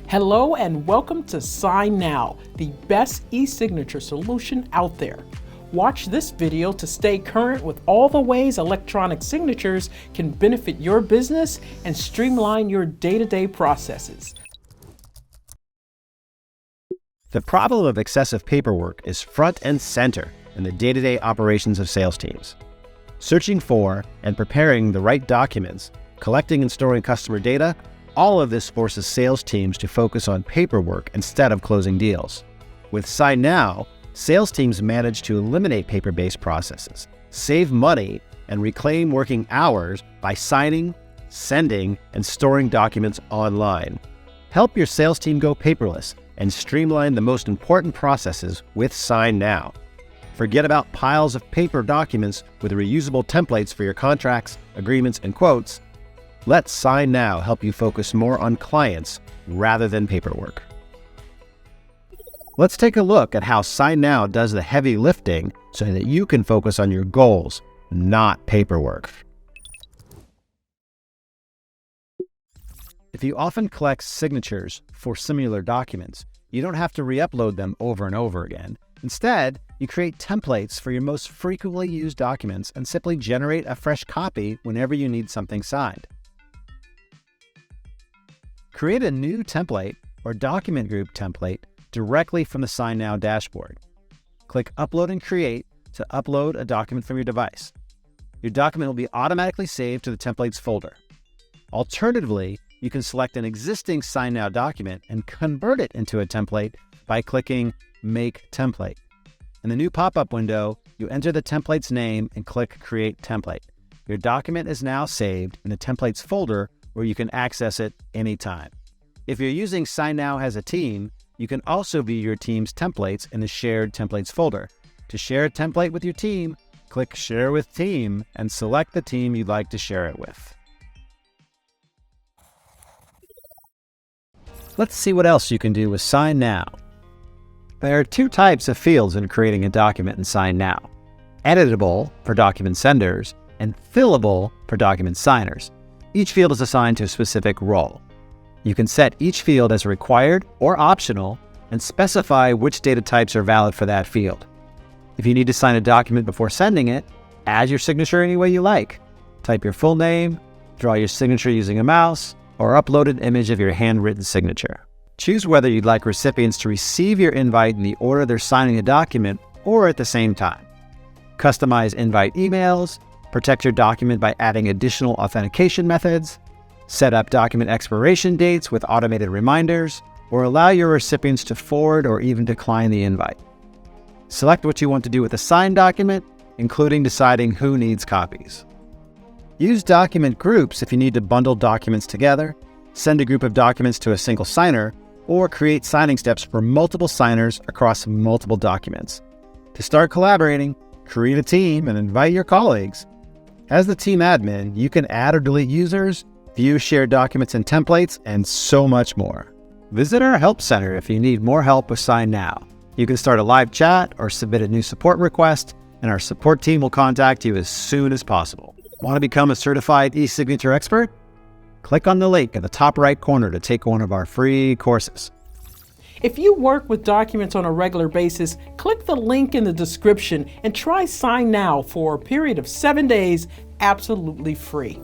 Hello and welcome to signNow, the best e-signature solution out there. Watch this video to stay current with all the ways electronic signatures can benefit your business and streamline your day-to-day processes. The problem of excessive paperwork is front and center in the day-to-day operations of sales teams. Searching for and preparing the right documents, collecting and storing customer data, all of this forces sales teams to focus on paperwork instead of closing deals. With signNow, sales teams manage to eliminate paper-based processes, save money, and reclaim working hours by signing, sending, and storing documents online. Help your sales team go paperless and streamline the most important processes with signNow. Forget about piles of paper documents with reusable templates for your contracts, agreements, and quotes. Let signNow help you focus more on clients rather than paperwork. Let's take a look at how signNow does the heavy lifting so that you can focus on your goals, not paperwork. If you often collect signatures for similar documents, you don't have to re-upload them over and over again. Instead, you create templates for your most frequently used documents and simply generate a fresh copy whenever you need something signed. Create a new template or document group template directly from the signNow dashboard. Click Upload and Create to upload a document from your device. Your document will be automatically saved to the templates folder. Alternatively, you can select an existing signNow document and convert it into a template by clicking Make Template. In the new pop-up window, you enter the template's name and click Create Template. Your document is now saved in the templates folder where you can access it anytime. If you're using signNow as a team, you can also view your team's templates in the Shared Templates folder. To share a template with your team, click Share with Team and select the team you'd like to share it with. Let's see what else you can do with signNow. There are two types of fields in creating a document in signNow: editable for document senders and fillable for document signers. Each field is assigned to a specific role. You can set each field as required or optional and specify which data types are valid for that field. If you need to sign a document before sending it, add your signature any way you like. Type your full name, draw your signature using a mouse, or upload an image of your handwritten signature. Choose whether you'd like recipients to receive your invite in the order they're signing a document or at the same time. Customize invite emails, protect your document by adding additional authentication methods, set up document expiration dates with automated reminders, or allow your recipients to forward or even decline the invite. Select what you want to do with a signed document, including deciding who needs copies. Use document groups if you need to bundle documents together, send a group of documents to a single signer, or create signing steps for multiple signers across multiple documents. To start collaborating, create a team and invite your colleagues. As the team admin, you can add or delete users, view shared documents and templates, and so much more. Visit our Help Center if you need more help with signNow. You can start a live chat or submit a new support request, and our support team will contact you as soon as possible. Want to become a certified e-signature expert? Click on the link in the top right corner to take one of our free courses. If you work with documents on a regular basis, click the link in the description and try signNow for a period of 7 days absolutely free.